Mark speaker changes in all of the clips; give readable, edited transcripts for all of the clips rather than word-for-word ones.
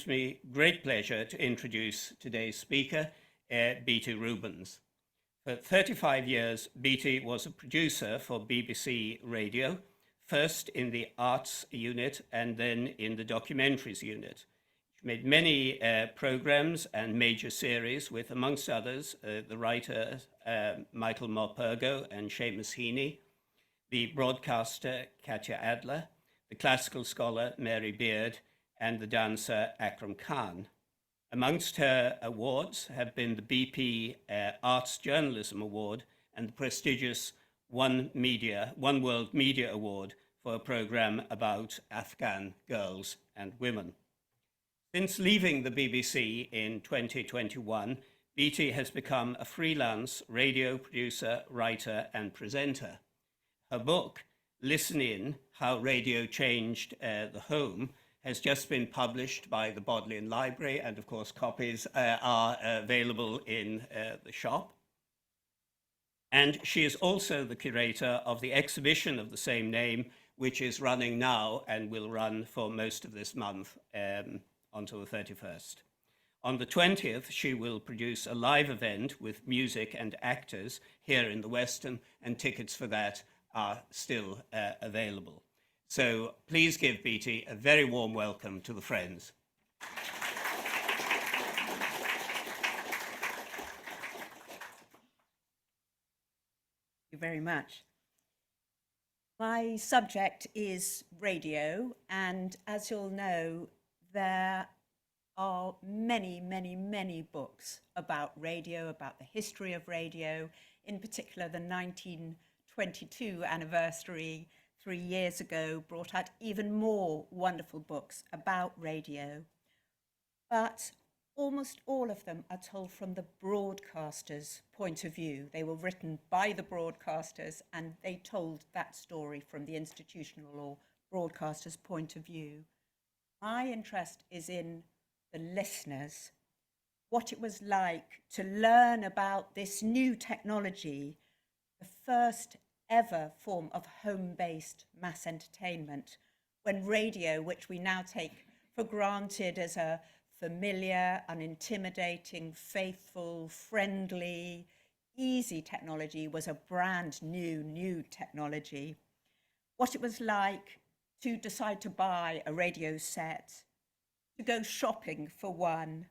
Speaker 1: It's me great pleasure to introduce today's speaker, Beaty Rubens. For 35 years, Beaty was a producer for BBC Radio, first in the arts unit and then in the documentaries unit. She made many programs and major series with, amongst others, the writer Michael Morpurgo and Seamus Heaney, the broadcaster Katya Adler, the classical scholar Mary Beard, and the dancer Akram Khan. Amongst her awards have been the BP Arts Journalism Award and the prestigious One World Media Award for a program about Afghan girls and women. Since leaving the BBC in 2021, Beaty has become a freelance radio producer, writer, and presenter. Her book, Listen In, How Radio Changed the Home, has just been published by the Bodleian Library, and of course copies are available in the shop. And she is also the curator of the exhibition of the same name, which is running now and will run for most of this month until the 31st. On the 20th, she will produce a live event with music and actors here in the Weston, and tickets for that are still available. So please give Beaty a very warm welcome to the Friends.
Speaker 2: Thank you very much. My subject is radio, and as you'll know, there are many books about radio, about the history of radio, in particular the 1922 anniversary 3 years ago brought out even more wonderful books about radio. But almost all of them are told from the broadcaster's point of view. They were written by the broadcasters and they told that story from the institutional or broadcaster's point of view. My interest is in the listeners, what it was like to learn about this new technology, the first ever form of home-based mass entertainment, when radio, which we now take for granted as a familiar, unintimidating, faithful, friendly, easy technology, was a brand new technology. What it was like to decide to buy a radio set, to go shopping for one,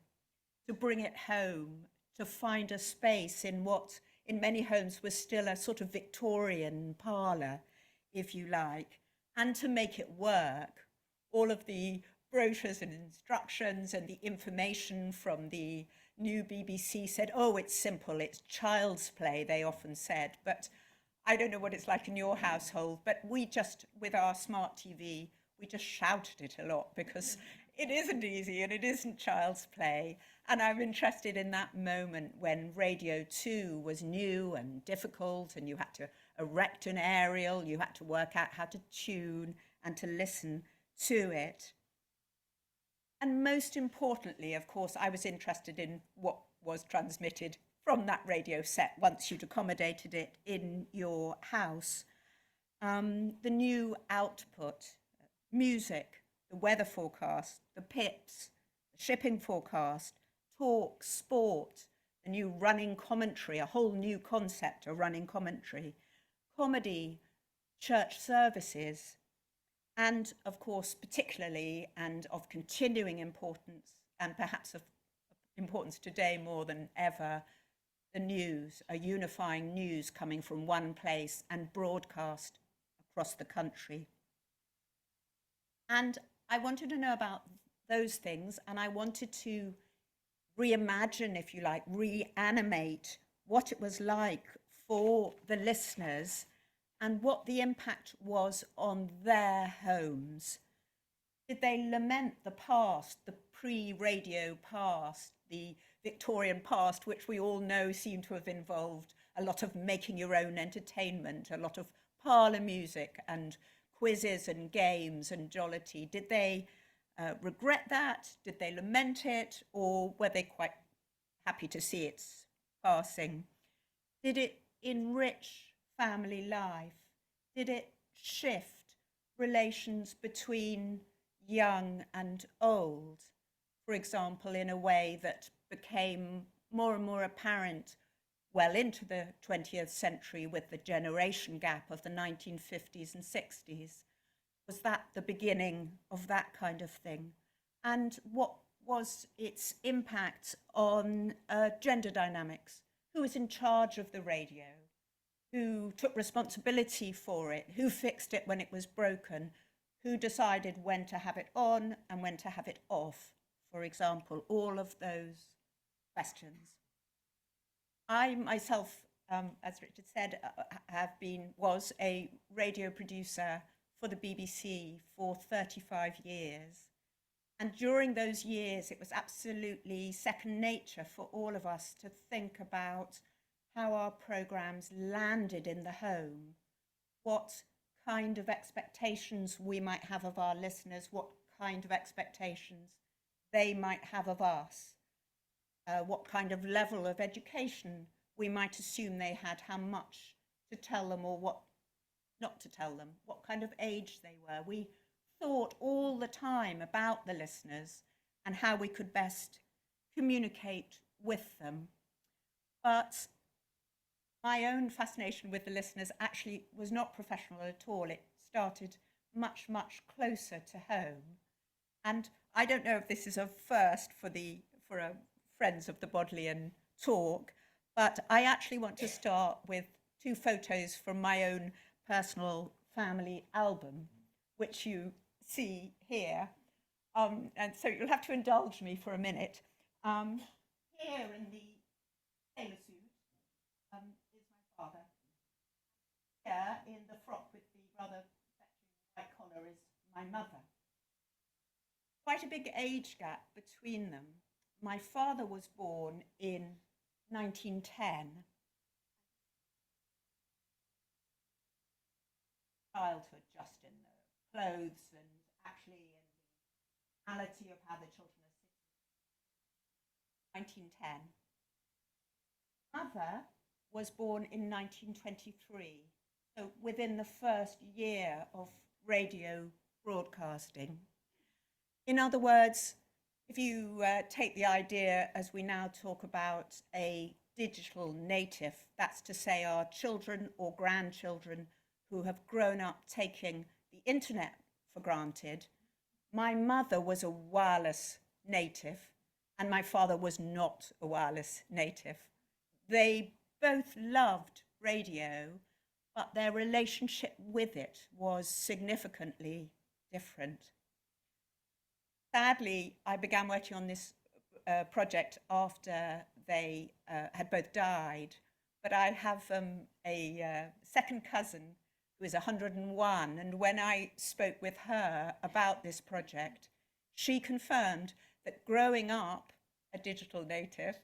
Speaker 2: to bring it home, to find a space in what in many homes was still a sort of Victorian parlour, if you like, and to make it work. All of the brochures and instructions and the information from the new BBC said, oh, it's simple, it's child's play, they often said. But I don't know what it's like in your household, but we just, with our smart TV, we just shouted it a lot because it isn't easy and it isn't child's play. And I'm interested in that moment when Radio 2 was new and difficult and you had to erect an aerial, you had to work out how to tune and to listen to it. And most importantly, of course, I was interested in what was transmitted from that radio set once you'd accommodated it in your house. The new output, music, the weather forecast, the pips, the shipping forecast, talk, sport, the new running commentary, a whole new concept of running commentary, comedy, church services, and of course, particularly and of continuing importance, and perhaps of importance today more than ever, the news, a unifying news coming from one place and broadcast across the country. And I wanted to know about those things, and I wanted to reimagine, if you like, reanimate what it was like for the listeners and what the impact was on their homes. Did they lament the past, the pre-radio past, the Victorian past, which we all know seemed to have involved a lot of making your own entertainment, a lot of parlour music and quizzes and games and jollity? Did they regret that? Did they lament it? Or were they quite happy to see its passing? Did it enrich family life? Did it shift relations between young and old? for example, in a way that became more and more apparent well into the 20th century with the generation gap of the 1950s and 60s. Was that the beginning of that kind of thing? And what was its impact on gender dynamics? Who was in charge of the radio? Who took responsibility for it? Who fixed it when it was broken? Who decided when to have it on and when to have it off, for example? All of those questions. I myself, as Richard said, was a radio producer for the BBC for 35 years. And during those years, it was absolutely second nature for all of us to think about how our programmes landed in the home, what kind of expectations we might have of our listeners, what kind of expectations they might have of us, what kind of level of education we might assume they had, how much to tell them or what not to tell them, what kind of age they were. We thought all the time about the listeners and how we could best communicate with them. But my own fascination with the listeners actually was not professional at all. It started much, much closer to home. And I don't know if this is a first for a Friends of the Bodleian talk, but I actually want to start with 2 photos from my own personal family album, which you see here. And so you'll have to indulge me for a minute. Here in the sailor suit is my father. Here in the frock with the rather fetching white collar is my mother. Quite a big age gap between them. My father was born in 1910. Childhood, just in the clothes and actually in the reality of how the children are sitting. 1910. Mother was born in 1923, so within the first year of radio broadcasting. In other words, if you take the idea, as we now talk about, a digital native, that's to say our children or grandchildren who have grown up taking the internet for granted, my mother was a wireless native and my father was not a wireless native. They both loved radio, but their relationship with it was significantly different. Sadly, I began working on this project after they had both died, but I have a second cousin who is 101, and when I spoke with her about this project, she confirmed that growing up a digital native,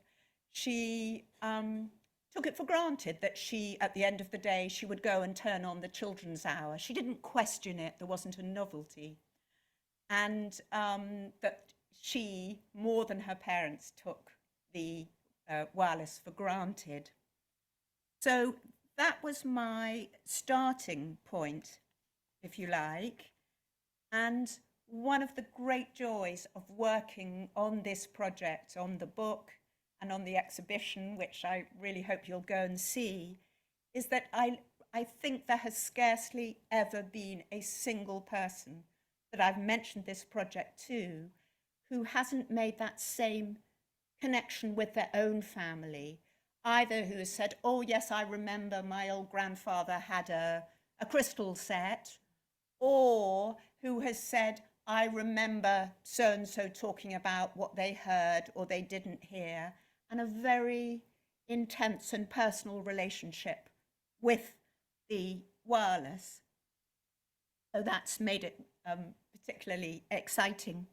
Speaker 2: she took it for granted that she, at the end of the day, she would go and turn on the children's hour. She didn't question it, there wasn't a novelty. And that she, more than her parents, took the wireless for granted. So that was my starting point, if you like. And one of the great joys of working on this project, on the book and on the exhibition, which I really hope you'll go and see, is that I think there has scarcely ever been a single person that I've mentioned this project to who hasn't made that same connection with their own family, either who has said, oh yes, I remember my old grandfather had a crystal set, or who has said, I remember so-and-so talking about what they heard or they didn't hear, and a very intense and personal relationship with the wireless. So that's made it particularly exciting.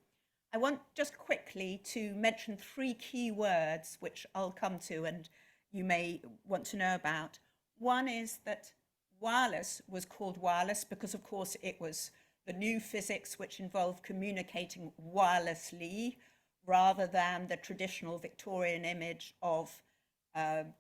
Speaker 2: I want just quickly to mention 3 key words, which I'll come to and you may want to know about. One is that wireless was called wireless because, of course, it was the new physics which involved communicating wirelessly rather than the traditional Victorian image of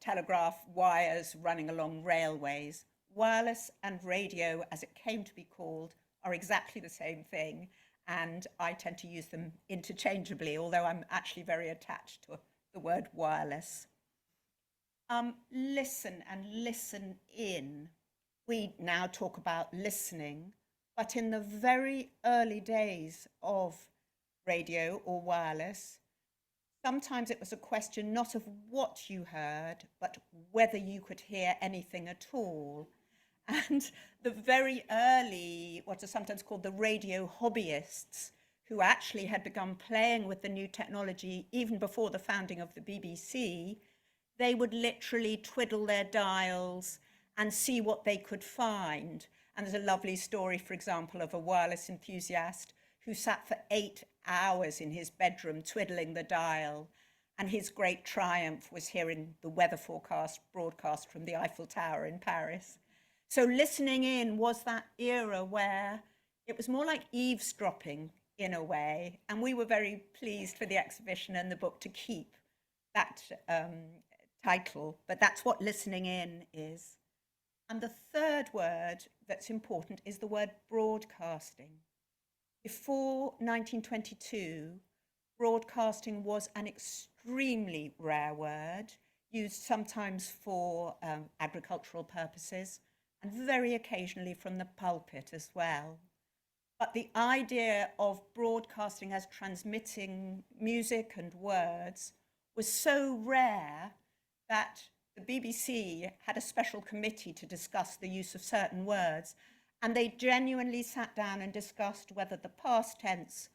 Speaker 2: telegraph wires running along railways. Wireless and radio, as it came to be called, are exactly the same thing. and I tend to use them interchangeably, although I'm actually very attached to the word wireless. Listen and listen in. We now talk about listening, but in the very early days of radio or wireless, sometimes it was a question not of what you heard, but whether you could hear anything at all. And the very early, what are sometimes called the radio hobbyists, who actually had begun playing with the new technology even before the founding of the BBC, they would literally twiddle their dials and see what they could find. And there's a lovely story, for example, of a wireless enthusiast who sat for 8 hours in his bedroom twiddling the dial. And his great triumph was hearing the weather forecast broadcast from the Eiffel Tower in Paris. So listening in was that era where it was more like eavesdropping in a way. And we were very pleased for the exhibition and the book to keep that title, but that's what listening in is. And the third word that's important is the word broadcasting. Before 1922, broadcasting was an extremely rare word, used sometimes for agricultural purposes, and very occasionally from the pulpit as well. But the idea of broadcasting as transmitting music and words was so rare that the BBC had a special committee to discuss the use of certain words, and they genuinely sat down and discussed whether the past tense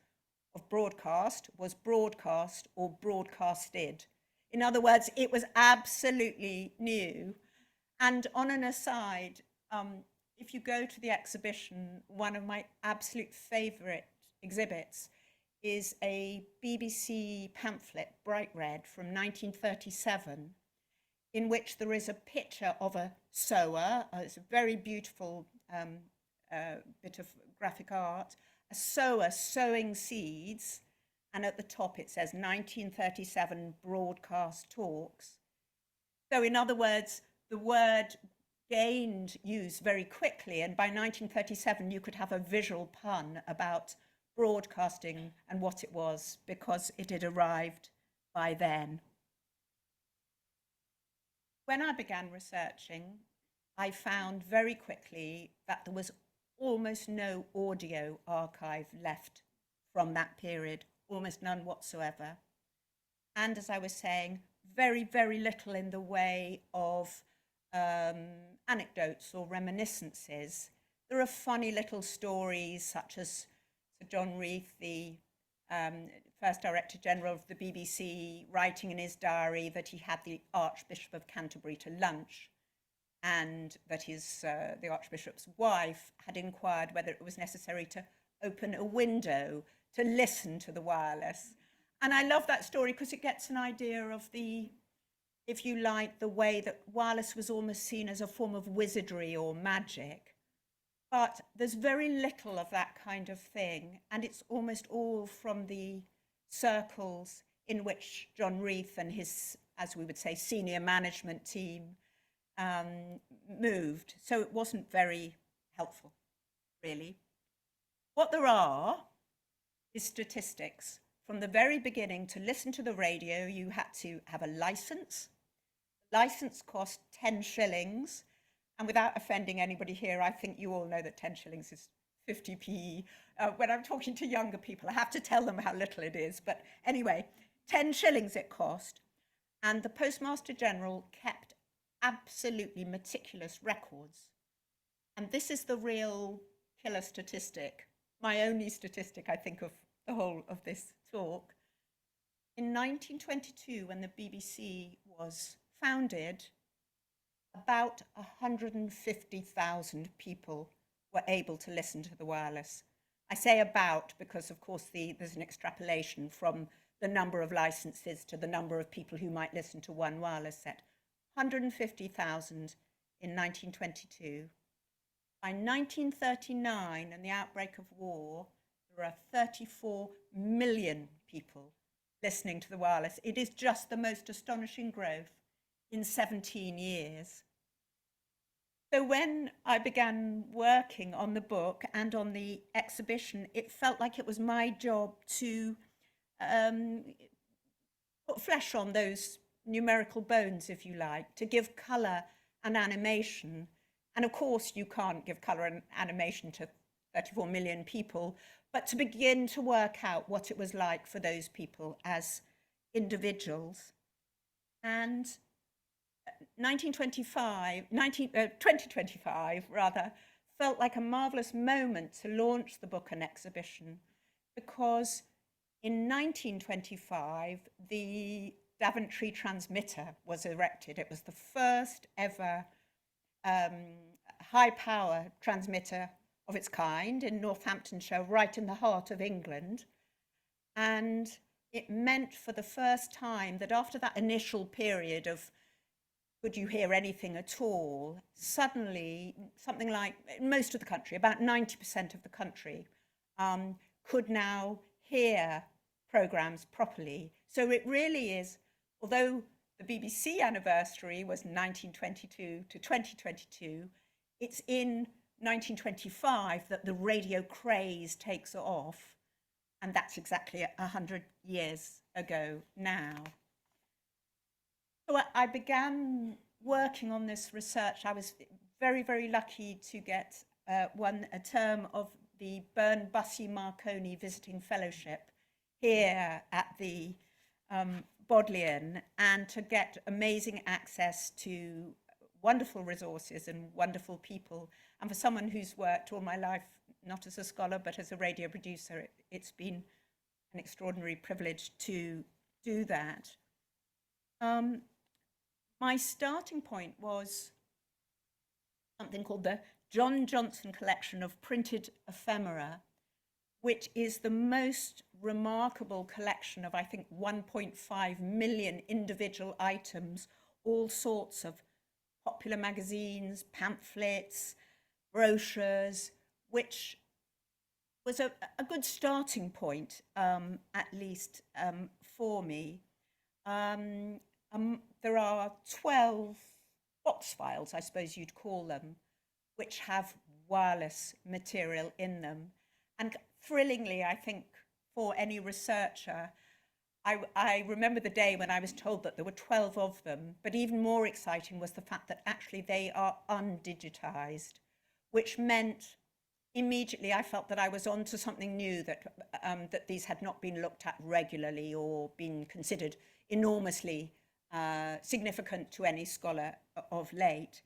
Speaker 2: of broadcast was broadcast or broadcasted. In other words, it was absolutely new. And on an aside, if you go to the exhibition, one of my absolute favourite exhibits is a BBC pamphlet, bright red, from 1937, in which there is a picture of a sower. It's a very beautiful bit of graphic art, a sower sowing seeds, and at the top it says 1937 broadcast talks. So in other words, the word gained use very quickly, and by 1937 you could have a visual pun about broadcasting and what it was, because it had arrived by then. When I began researching, I found very quickly that there was almost no audio archive left from that period, almost none whatsoever. And as I was saying, very, very little in the way of anecdotes or reminiscences. There are funny little stories, such as Sir John Reith, the first Director General of the BBC, writing in his diary that he had the Archbishop of Canterbury to lunch, and that the Archbishop's wife had inquired whether it was necessary to open a window to listen to the wireless. And I love that story because it gets an idea of the, if you like, the way that wireless was almost seen as a form of wizardry or magic. But there's very little of that kind of thing, and it's almost all from the circles in which John Reith and his, as we would say, senior management team moved. So it wasn't very helpful, really. What there are is statistics. From the very beginning, to listen to the radio, you had to have a license. License cost 10 shillings. And without offending anybody here, I think you all know that 10 shillings is 50p. When I'm talking to younger people, I have to tell them how little it is. But anyway, 10 shillings it cost. And the Postmaster General kept absolutely meticulous records. And this is the real killer statistic, my only statistic, I think, of the whole of this talk. In 1922, when the BBC was founded, about 150,000 people were able to listen to the wireless. I say about because, of course, there's an extrapolation from the number of licenses to the number of people who might listen to one wireless set. 150,000 in 1922. By 1939 and the outbreak of war, there are 34 million people listening to the wireless. It is just the most astonishing growth in 17 years. So when I began working on the book and on the exhibition, it felt like it was my job to um, put flesh on those numerical bones, if you like, to give colour and animation. And of course, you can't give colour and animation to 34 million people, but to begin to work out what it was like for those people as individuals. And 2025 rather, felt like a marvellous moment to launch the book and exhibition, because in 1925, the Daventry transmitter was erected. It was the first ever high power transmitter of its kind in Northamptonshire, right in the heart of England. And it meant for the first time that after that initial period of could you hear anything at all, suddenly something like most of the country, about 90% of the country, could now hear programmes properly. So it really is, although the BBC anniversary was 1922 to 2022, it's in 1925 that the radio craze takes off, and that's exactly 100 years ago now. So I began working on this research. I was very, very lucky to get a term of the Burn Bussey Marconi Visiting Fellowship here at the Bodleian, and to get amazing access to wonderful resources and wonderful people. And for someone who's worked all my life, not as a scholar, but as a radio producer, it's been an extraordinary privilege to do that. My starting point was something called the John Johnson Collection of Printed Ephemera, which is the most remarkable collection of, I think, 1.5 million individual items, all sorts of popular magazines, pamphlets, brochures, which was a good starting point, at least for me. There are 12 box files, I suppose you'd call them, which have wireless material in them. And thrillingly, I think, for any researcher, I remember the day when I was told that there were 12 of them, but even more exciting was the fact that actually they are undigitized, which meant immediately I felt that I was onto something new, that these had not been looked at regularly or been considered enormously significant to any scholar of late.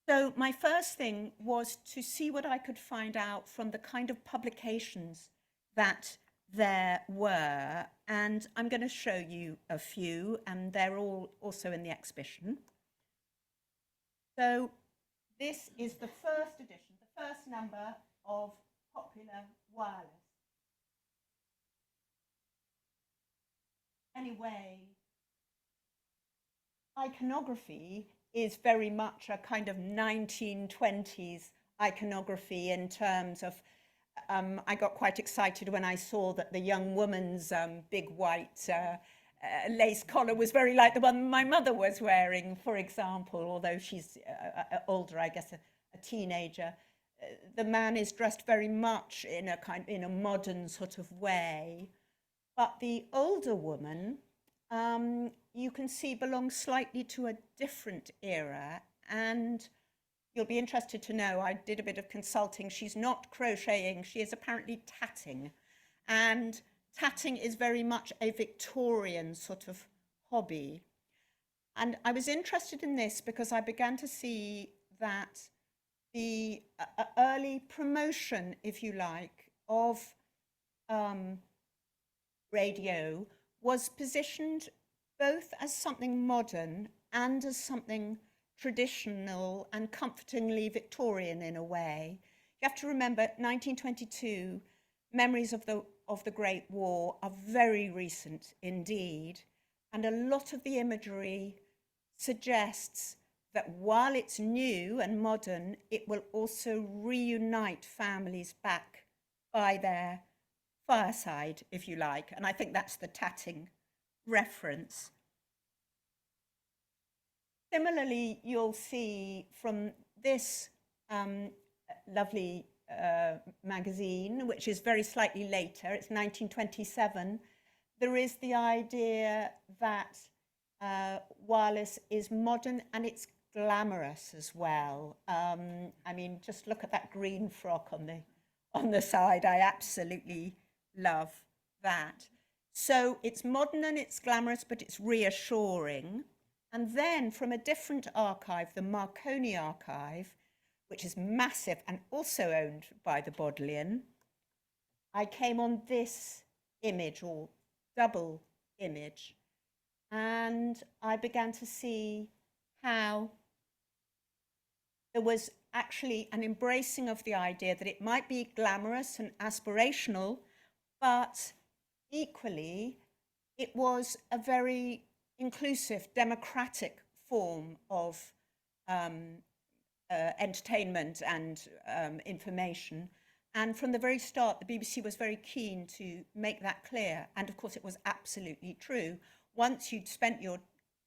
Speaker 2: So my first thing was to see what I could find out from the kind of publications that there were, and I'm going to show you a few, and they're all also in the exhibition. So this is the first edition, the first number of Popular Wireless. Anyway, iconography is very much a kind of 1920s iconography in terms of, I got quite excited when I saw that the young woman's big white lace collar was very like the one my mother was wearing, for example, although she's older, I guess a teenager. The man is dressed very much in a modern sort of way, but the older woman, you can see, belongs slightly to a different era, and you'll be interested to know I did a bit of consulting. She's not crocheting, she is apparently tatting, and tatting is very much a Victorian sort of hobby. And I was interested in this because I began to see that the early promotion, if you like, of radio was positioned both as something modern and as something traditional and comfortingly Victorian in a way. You have to remember, 1922, memories of the Great War are very recent indeed, and a lot of the imagery suggests that while it's new and modern, it will also reunite families back by their fireside, if you like, and I think that's the tatting reference. Similarly, you'll see from this lovely magazine, which is very slightly later, it's 1927, there is the idea that wireless is modern and it's glamorous as well. I mean, just look at that green frock on the side. I absolutely love that. So it's modern and it's glamorous, but it's reassuring. And then from a different archive, the Marconi archive, which is massive and also owned by the Bodleian, I came on this image, or double image, and I began to see how there was actually an embracing of the idea that it might be glamorous and aspirational, but equally it was a very inclusive, democratic form of entertainment and information. And from the very start, the BBC was very keen to make that clear. And of course, it was absolutely true. Once you'd spent your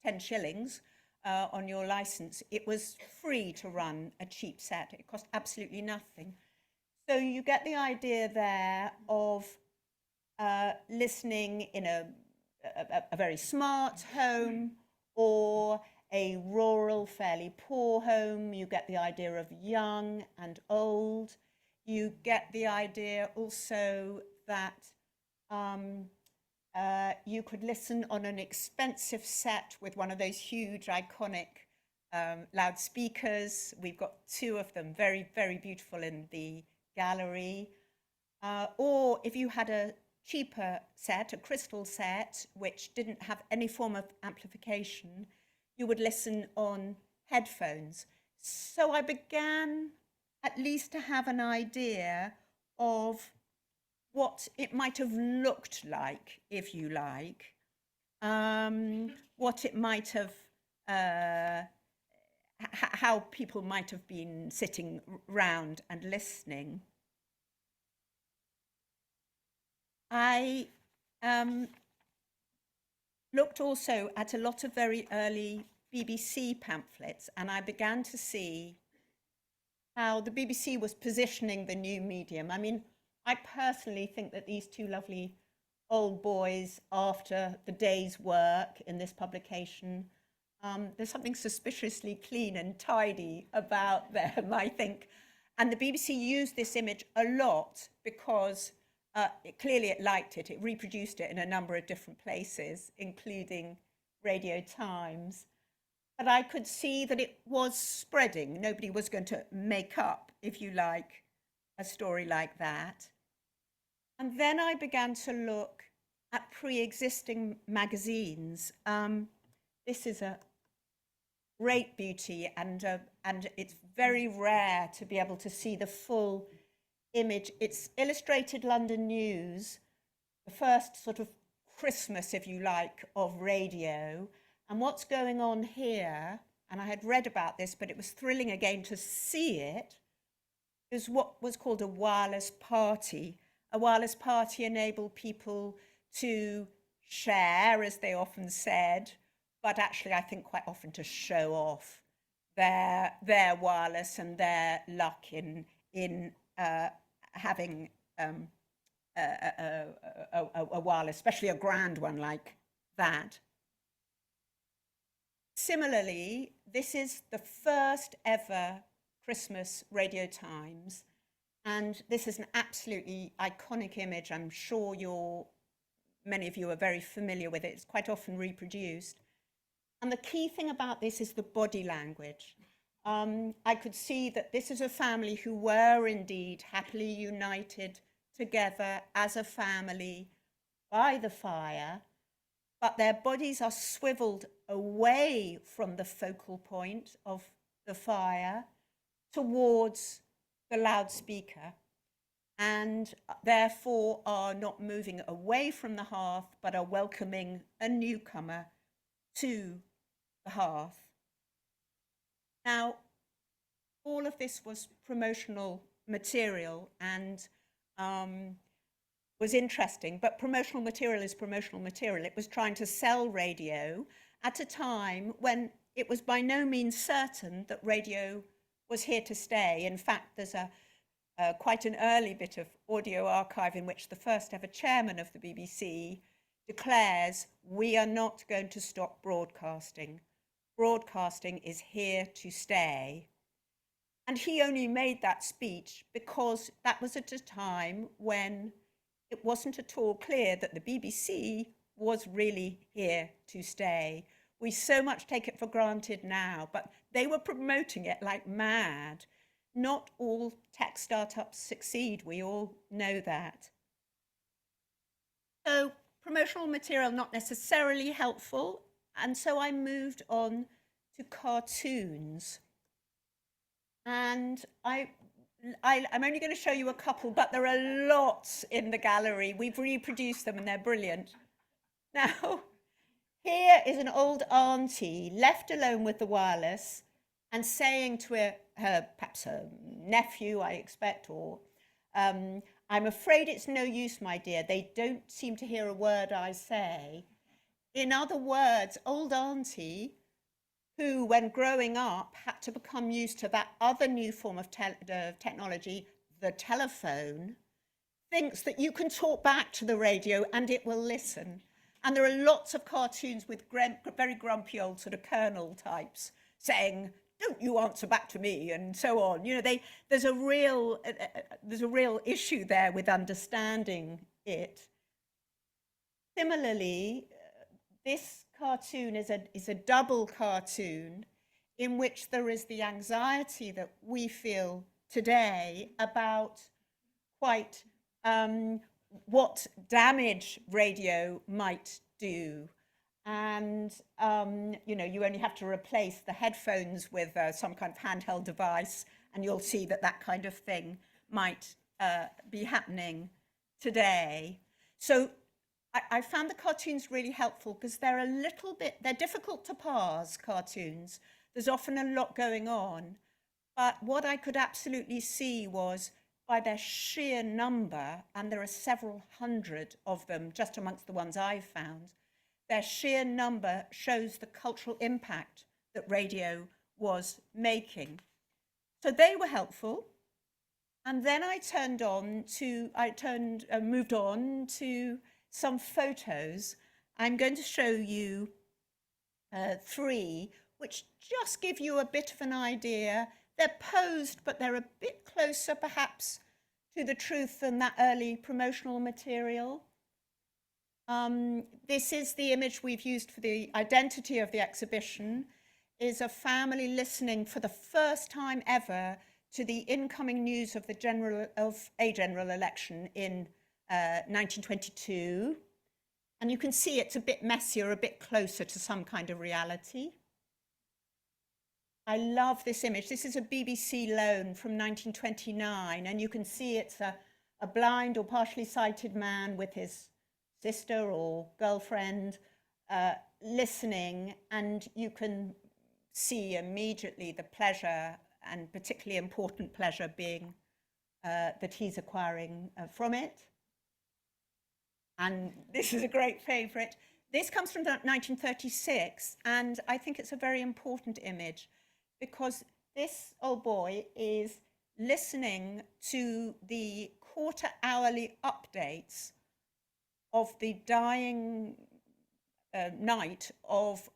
Speaker 2: 10 shillings on your license, it was free to run a cheap set. It cost absolutely nothing. So you get the idea there of listening in a very smart home or a rural, fairly poor home. You get the idea of young and old. You get the idea also that you could listen on an expensive set with one of those huge, iconic loudspeakers. We've got two of them, very, very beautiful in the gallery. Or if you had a cheaper set, a crystal set, which didn't have any form of amplification, you would listen on headphones. So I began at least to have an idea of what it might have looked like, if you like, what it might have, how people might have been sitting round and listening. I looked also at a lot of very early BBC pamphlets, and I began to see how the BBC was positioning the new medium. I mean, I personally think that these two lovely old boys, after the day's work in this publication, there's something suspiciously clean and tidy about them, I think. And the BBC used this image a lot because clearly it liked it. It reproduced it in a number of different places, including Radio Times. But I could see that it was spreading. Nobody was going to make up, if you like, a story like that. And then I began to look at pre-existing magazines. This is a great beauty, and it's very rare to be able to see the full image. It's Illustrated London News, the first sort of Christmas, if you like, of radio. And what's going on here, and I had read about this, but it was thrilling again to see it, is what was called a wireless party. A wireless party enabled people to share, as they often said, but actually I think quite often to show off their wireless and their luck in having a wireless, especially a grand one like that. Similarly, this is the first ever Christmas Radio Times, and this is an absolutely iconic image. I'm sure many of you are very familiar with it. It's quite often reproduced. And the key thing about this is the body language. I could see that this is a family who were indeed happily united together as a family by the fire, but their bodies are swiveled away from the focal point of the fire towards the loudspeaker, and therefore are not moving away from the hearth, but are welcoming a newcomer to the hearth. Now, all of this was promotional material and was interesting, but promotional material is promotional material. It was trying to sell radio at a time when it was by no means certain that radio was here to stay. In fact, there's quite an early bit of audio archive in which the first ever chairman of the BBC declares, "We are not going to stop broadcasting. Broadcasting is here to stay." And he only made that speech because that was at a time when it wasn't at all clear that the BBC was really here to stay. We so much take it for granted now, but they were promoting it like mad. Not all tech startups succeed, we all know that. So promotional material not necessarily helpful, and so I moved on to cartoons. And I'm only going to show you a couple, but there are lots in the gallery. We've reproduced them and they're brilliant. Now, here is an old auntie left alone with the wireless and saying to perhaps her nephew, I expect, or I'm afraid it's no use, my dear. They don't seem to hear a word I say. In other words, old auntie, who, when growing up, had to become used to that other new form of technology, the telephone, thinks that you can talk back to the radio and it will listen. And there are lots of cartoons with very grumpy old sort of colonel types saying, "Don't you answer back to me," and so on. You know, there's a real issue there with understanding it. Similarly, this cartoon is a double cartoon in which there is the anxiety that we feel today about quite what damage radio might do. And, you know, you only have to replace the headphones with some kind of handheld device and you'll see that that kind of thing might be happening today. So I found the cartoons really helpful because they're difficult to parse, cartoons. There's often a lot going on. But what I could absolutely see was by their sheer number, and there are several hundred of them just amongst the ones I've found, their sheer number shows the cultural impact that radio was making. So they were helpful. And then I moved on to some photos. I'm going to show you 3, which just give you a bit of an idea. They're posed, but they're a bit closer perhaps to the truth than that early promotional material. This is the image we've used for the identity of the exhibition, is a family listening for the first time ever to the incoming news of a general election in 1922. And you can see it's a bit messier, a bit closer to some kind of reality. I love this image. This is a BBC loan from 1929, and you can see it's a blind or partially sighted man with his sister or girlfriend listening, and you can see immediately the pleasure, and particularly important pleasure, being that he's acquiring from it. And this is a great favourite. This comes from 1936, and I think it's a very important image because this old boy is listening to the quarter-hourly updates of the dying night of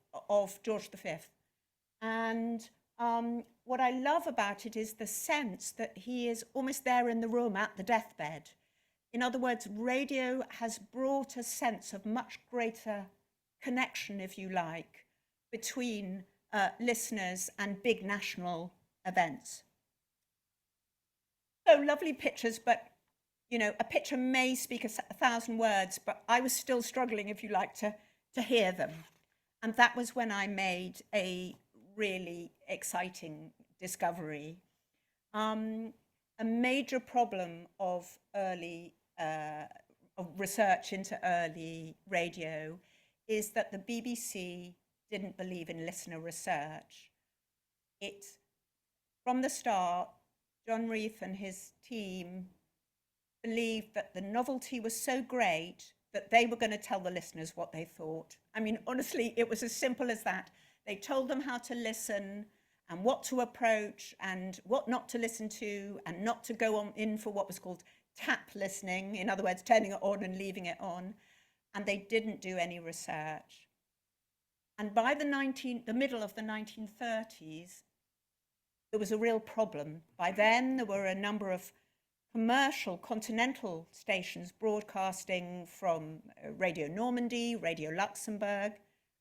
Speaker 2: George V. And what I love about it is the sense that he is almost there in the room at the deathbed. In other words, radio has brought a sense of much greater connection, if you like, between listeners and big national events. So lovely pictures, but you know, a picture may speak 1,000 words, but I was still struggling, if you like, to hear them. And that was when I made a really exciting discovery. A major problem of research into early radio is that the BBC didn't believe in listener research. From the start, John Reith and his team believed that the novelty was so great that they were going to tell the listeners what they thought. I mean, honestly, it was as simple as that. They told them how to listen, and what to approach and what not to listen to, and not to go on in for what was called tap listening, in other words, turning it on and leaving it on. And they didn't do any research. And by the middle of the 1930s, there was a real problem. By then, there were a number of commercial continental stations broadcasting from Radio Normandy, Radio Luxembourg,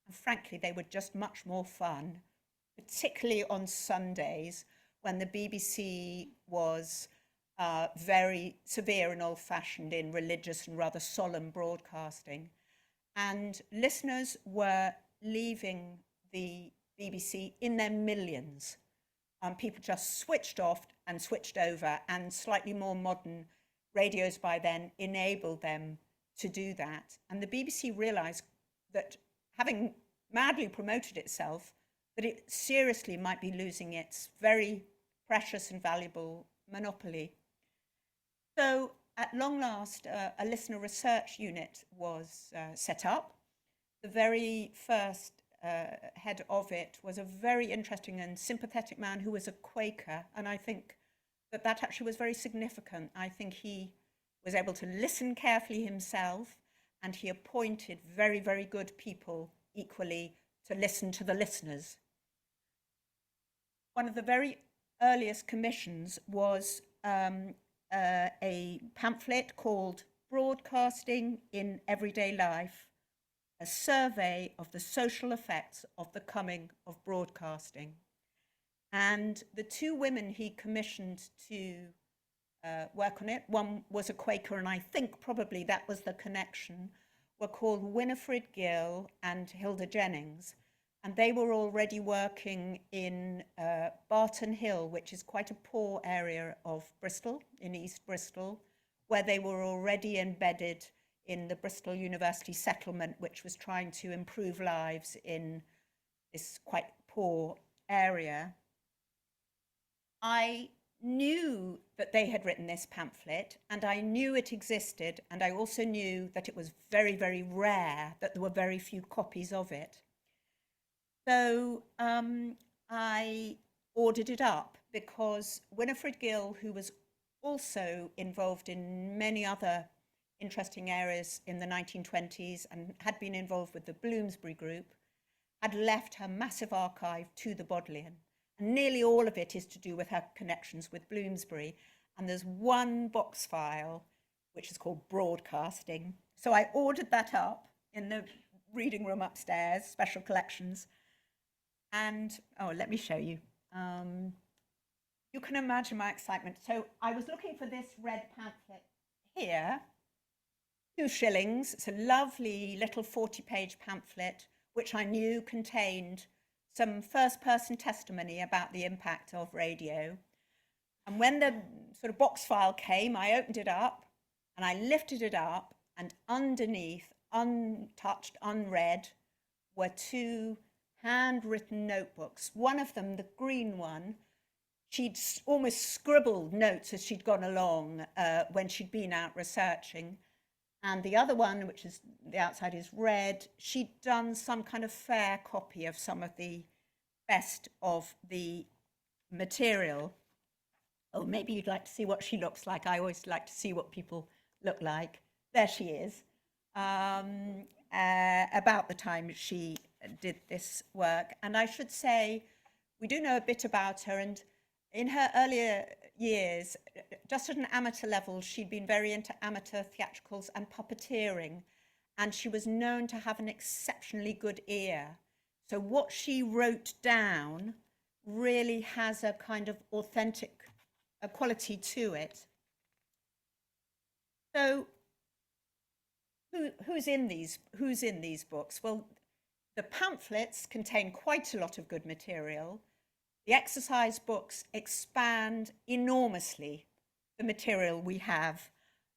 Speaker 2: and frankly, they were just much more fun, particularly on Sundays when the BBC was very severe and old-fashioned in religious and rather solemn broadcasting. And listeners were leaving the BBC in their millions. People just switched off and switched over, and slightly more modern radios by then enabled them to do that. And the BBC realised that, having madly promoted itself, that it seriously might be losing its very precious and valuable monopoly. So at long last, a listener research unit was set up. The very first head of it was a very interesting and sympathetic man who was a Quaker, and I think that that actually was very significant. I think he was able to listen carefully himself, and he appointed very, very good people equally to listen to the listeners. One of the very earliest commissions was a pamphlet called Broadcasting in Everyday Life, a survey of the social effects of the coming of broadcasting. And the two women he commissioned to work on it, one was a Quaker, and I think probably that was the connection, were called Winifred Gill and Hilda Jennings. And they were already working in Barton Hill, which is quite a poor area of Bristol, in East Bristol, where they were already embedded in the Bristol University settlement, which was trying to improve lives in this quite poor area. I knew that they had written this pamphlet, and I knew it existed, and I also knew that it was very, very rare, that there were very few copies of it. So I ordered it up because Winifred Gill, who was also involved in many other interesting areas in the 1920s and had been involved with the Bloomsbury Group, had left her massive archive to the Bodleian. And nearly all of it is to do with her connections with Bloomsbury. And there's one box file, which is called Broadcasting. So I ordered that up in the reading room upstairs, special collections. And, oh, let me show you. You can imagine my excitement. So I was looking for this red pamphlet here, 2 shillings. It's a lovely little 40-page pamphlet, which I knew contained some first-person testimony about the impact of radio. And when the sort of box file came, I opened it up, and I lifted it up, and underneath, untouched, unread, were 2 handwritten notebooks. One of them, the green one, she'd almost scribbled notes as she'd gone along when she'd been out researching. And the other one, which is the outside is red, she'd done some kind of fair copy of some of the best of the material. Oh, maybe you'd like to see what she looks like. I always like to see what people look like. There she is. About the time she did this work. And I should say, we do know a bit about her, and in her earlier years, just at an amateur level, she'd been very into amateur theatricals and puppeteering, and she was known to have an exceptionally good ear. So what she wrote down really has a kind of authentic quality to it. So who's in these books? Well, the pamphlets contain quite a lot of good material. The exercise books expand enormously the material we have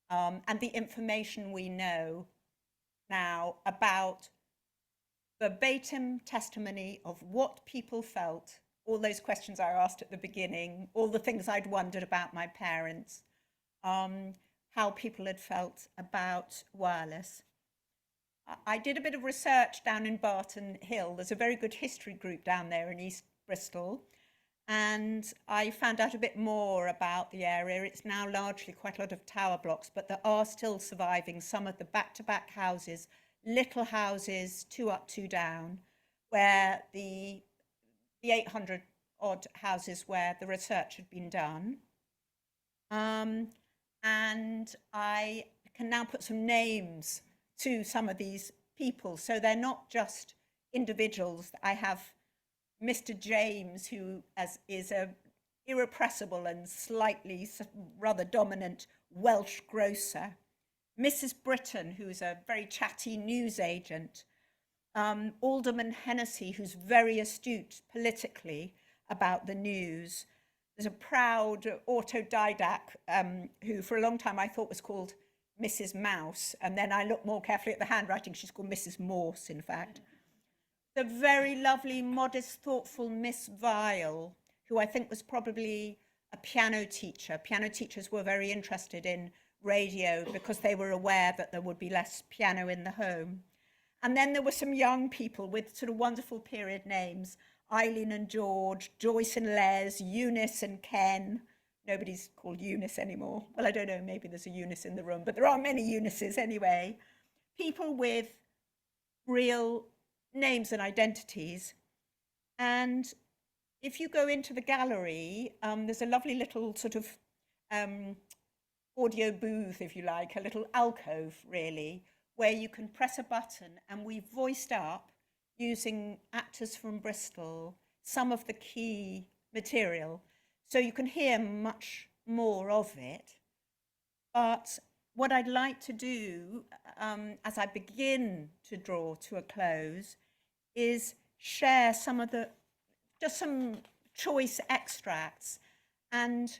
Speaker 2: and the information we know now about verbatim testimony of what people felt, all those questions I asked at the beginning, all the things I'd wondered about my parents, how people had felt about wireless. I did a bit of research down in Barton Hill. There's a very good history group down there in East Bristol. and I found out a bit more about the area. It's now largely quite a lot of tower blocks, but there are still surviving some of the back-to-back houses, little houses, 2 up, 2 down, where the 800 odd houses where the research had been done. And I can now put some names to some of these people. So they're not just individuals. I have Mr. James, who is a irrepressible and slightly rather dominant Welsh grocer. Mrs. Britton, who's a very chatty newsagent. Alderman Hennessy, who's very astute politically about the news. There's a proud autodidact who for a long time I thought was called Mrs. Mouse, and then I looked more carefully at the handwriting, she's called Mrs. Morse, in fact. The very lovely, modest, thoughtful Miss Vile, who I think was probably a piano teacher. Piano teachers were very interested in radio because they were aware that there would be less piano in the home. And then there were some young people with sort of wonderful period names, Eileen and George, Joyce and Les, Eunice and Ken. Nobody's called Eunice anymore. Well, I don't know, maybe there's a Eunice in the room, but there are many Eunices anyway. People with real names and identities. And if you go into the gallery, there's a lovely little sort of audio booth, if you like, a little alcove, really, where you can press a button, and we voiced up using actors from Bristol some of the key material. So you can hear much more of it. But what I'd like to do as I begin to draw to a close is share some of just some choice extracts. And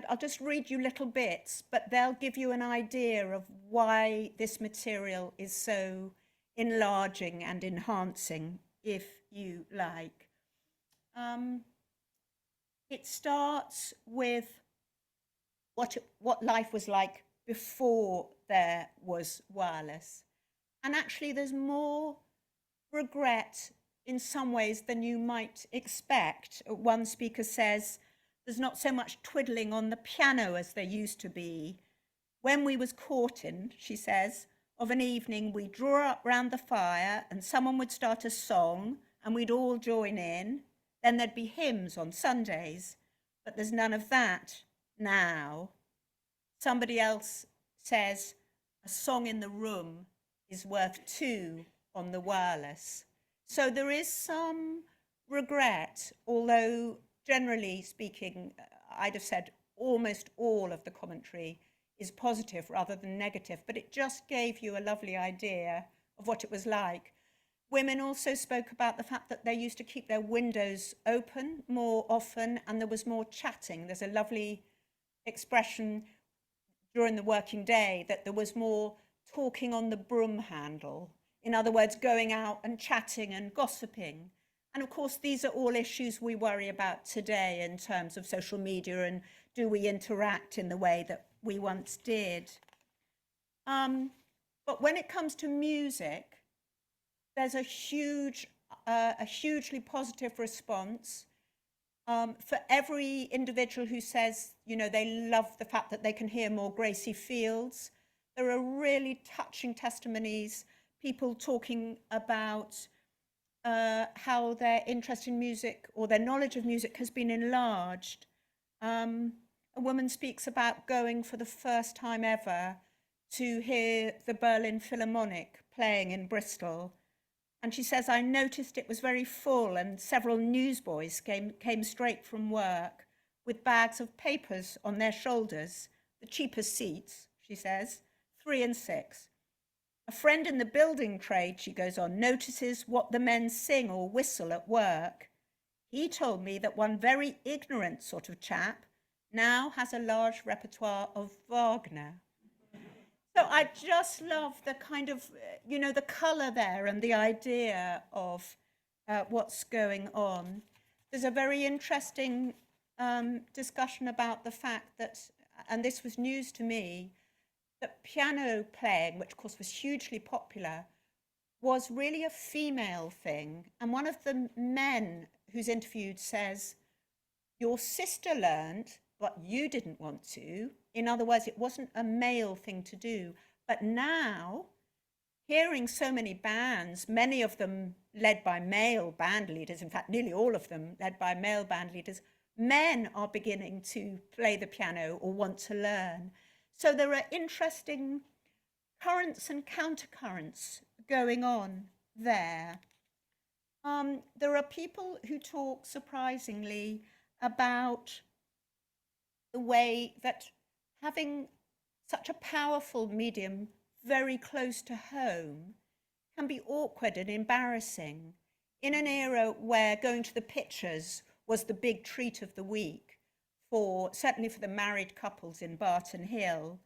Speaker 2: I'll just read you little bits, but they'll give you an idea of why this material is so enlarging and enhancing, if you like. It starts with what life was like before there was wireless. And actually there's more regret in some ways than you might expect. One speaker says, there's not so much twiddling on the piano as there used to be. When we was courting, she says, of an evening we'd draw up round the fire and someone would start a song and we'd all join in. Then there'd be hymns on Sundays, but there's none of that now. Somebody else says, a song in the room is worth 2 on the wireless. So there is some regret, although generally speaking, I'd have said almost all of the commentary is positive rather than negative, but it just gave you a lovely idea of what it was like. Women also spoke about the fact that they used to keep their windows open more often and there was more chatting. There's a lovely expression during the working day that there was more talking on the broom handle. In other words, going out and chatting and gossiping. And of course, these are all issues we worry about today in terms of social media and do we interact in the way that we once did. But when it comes to music, there's a hugely positive response. For every individual who says, you know, they love the fact that they can hear more Gracie Fields, there are really touching testimonies, people talking about how their interest in music or their knowledge of music has been enlarged. A woman speaks about going for the first time ever to hear the Berlin Philharmonic playing in Bristol. And she says, I noticed it was very full and several newsboys came straight from work with bags of papers on their shoulders, the cheapest seats, she says, 3 and 6. A friend in the building trade, she goes on, notices what the men sing or whistle at work. He told me that one very ignorant sort of chap now has a large repertoire of Wagner. So I just love the kind of, you know, the colour there and the idea of what's going on. There's a very interesting discussion about the fact that, and this was news to me, that piano playing, which of course was hugely popular, was really a female thing. And one of the men who's interviewed says, Your sister learned, but you didn't want to. In other words, it wasn't a male thing to do. But now, hearing so many bands, many of them led by male band leaders, in fact, nearly all of them led by male band leaders, men are beginning to play the piano or want to learn. So there are interesting currents and countercurrents going on there. There are people who talk surprisingly about the way that having such a powerful medium very close to home can be awkward and embarrassing in an era where going to the pictures was the big treat of the week, certainly for the married couples in Barton Hill.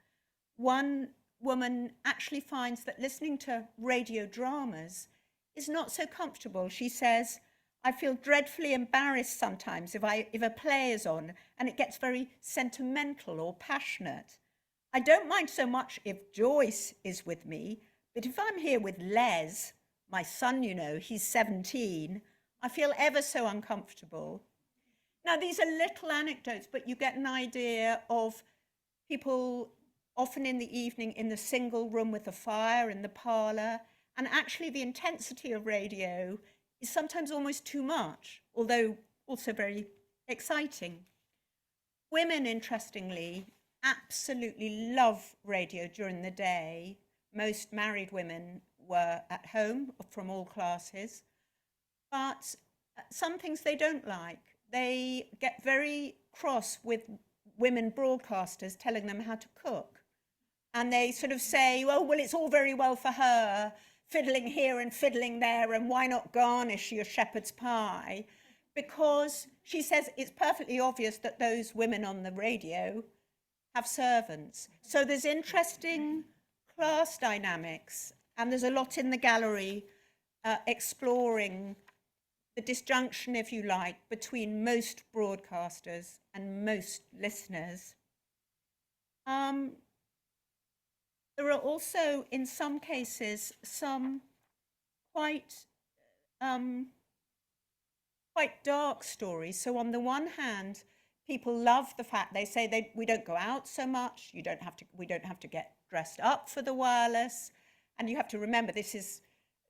Speaker 2: One woman actually finds that listening to radio dramas is not so comfortable. She says, I feel dreadfully embarrassed sometimes if a play is on and it gets very sentimental or passionate. I don't mind so much if Joyce is with me, but if I'm here with Les, my son, you know, he's 17, I feel ever so uncomfortable. Now, these are little anecdotes, but you get an idea of people often in the evening in the single room with the fire in the parlour, and actually the intensity of radio is sometimes almost too much, although also very exciting. Women, interestingly, absolutely love radio during the day. Most married women were at home from all classes, but some things they don't like. They get very cross with women broadcasters telling them how to cook. And they sort of say, oh, well, it's all very well for her, fiddling here and fiddling there, and why not garnish your shepherd's pie? Because she says it's perfectly obvious that those women on the radio have servants. So there's interesting class dynamics, and there's a lot in the gallery exploring the disjunction, if you like, between most broadcasters and most listeners. There are also, in some cases, some quite dark stories. So on the one hand, people love the fact they say we don't go out so much. We don't have to get dressed up for the wireless. And you have to remember, this is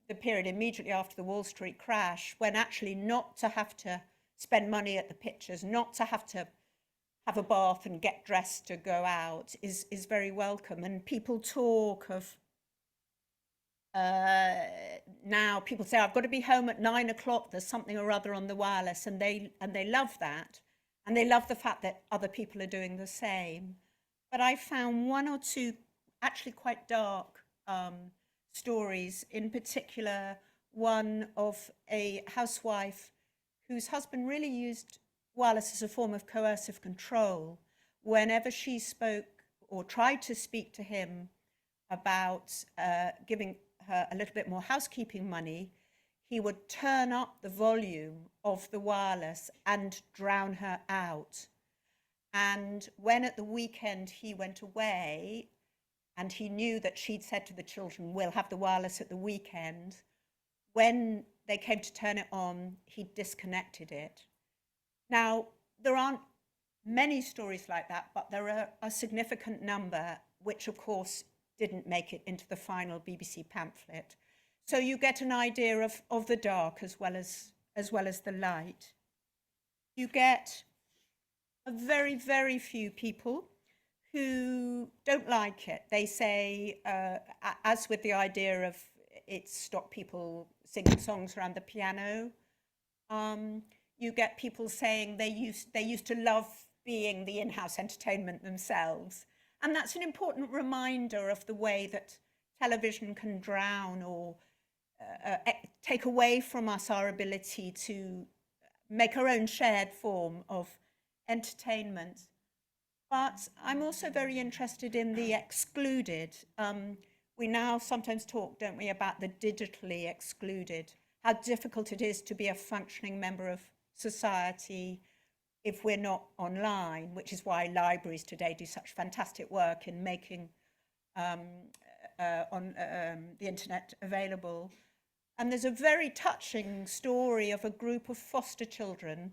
Speaker 2: the period immediately after the Wall Street crash, when actually not to have to spend money at the pictures, not to have a bath and get dressed to go out is very welcome. And people talk of now people say, I've got to be home at 9 o'clock, there's something or other on the wireless, and they love that, and they love the fact that other people are doing the same. But I found one or two actually quite dark stories, in particular one of a housewife whose husband really used wireless as a form of coercive control. Whenever she spoke or tried to speak to him about giving her a little bit more housekeeping money, he would turn up the volume of the wireless and drown her out. And when at the weekend he went away, and he knew that she'd said to the children, we'll have the wireless at the weekend, when they came to turn it on, he disconnected it. Now, there aren't many stories like that, but there are a significant number, which of course didn't make it into the final BBC pamphlet. So you get an idea of the dark as well as the light. You get a very, very few people who don't like it. They say, as with the idea of it stopped people singing songs around the piano, you get people saying they used to love being the in-house entertainment themselves. And that's an important reminder of the way that television can drown or take away from us our ability to make our own shared form of entertainment. But I'm also very interested in the excluded. We now sometimes talk, don't we, about the digitally excluded, how difficult it is to be a functioning member of society if we're not online, which is why libraries today do such fantastic work in making the internet available. And there's a very touching story of a group of foster children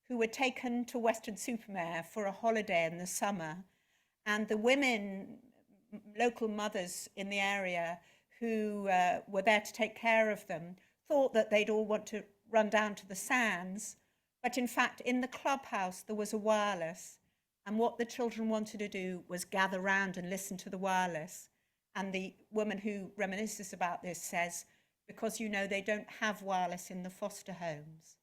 Speaker 2: who were taken to Weston-super-Mare for a holiday in the summer. And the women, local mothers in the area who were there to take care of them, thought that they'd all want to run down to the sands. But in fact, in the clubhouse, there was a wireless. And what the children wanted to do was gather round and listen to the wireless. And the woman who reminisces about this says, because, you know, they don't have wireless in the foster homes.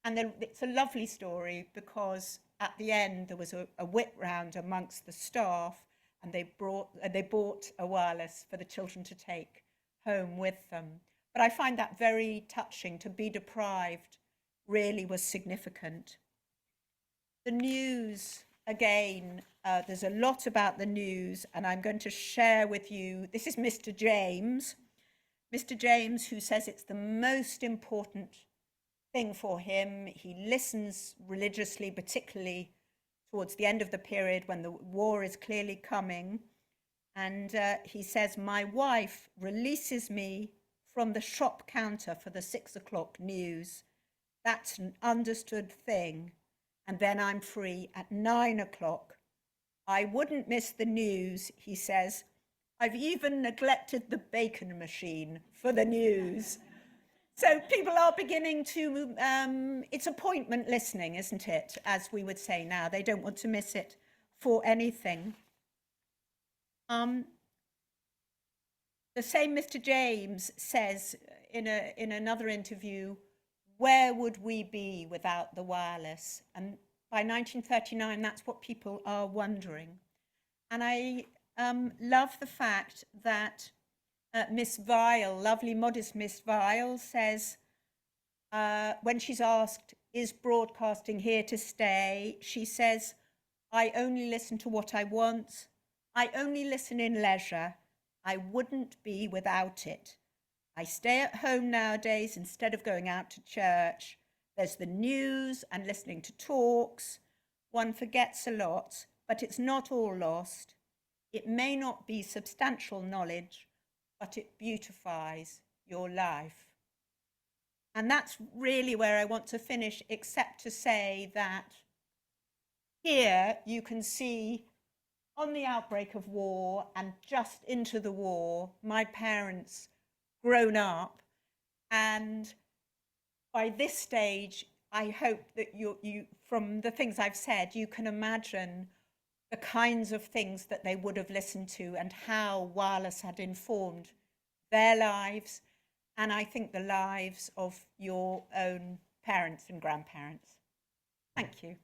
Speaker 2: And then it's a lovely story because at the end there was a whip round amongst the staff, and they bought a wireless for the children to take home with them. But I find that very touching. To be deprived really was significant. The news, again, there's a lot about the news, and I'm going to share with you, this is Mr. James. Mr. James, who says it's the most important thing for him. He listens religiously, particularly towards the end of the period when the war is clearly coming. And he says, my wife releases me from the shop counter for the 6 o'clock news. That's an understood thing. And then I'm free at 9 o'clock. I wouldn't miss the news, he says. I've even neglected the bacon machine for the news. So people are beginning to, it's appointment listening, isn't it? As we would say now, they don't want to miss it for anything. The same Mr. James says in another interview, where would we be without the wireless? And by 1939, that's what people are wondering. And I love the fact that Miss Vile, lovely modest Miss Vile, says when she's asked, is broadcasting here to stay? She says, I only listen to what I want. I only listen in leisure. I wouldn't be without it. I stay at home nowadays instead of going out to church. There's the news and listening to talks. One forgets a lot, but it's not all lost. It may not be substantial knowledge, but it beautifies your life. And that's really where I want to finish, except to say that here you can see on the outbreak of war and just into the war, my parents grown up. And by this stage, I hope that you from the things I've said, you can imagine the kinds of things that they would have listened to and how wireless had informed their lives, and I think the lives of your own parents and grandparents. Thank you.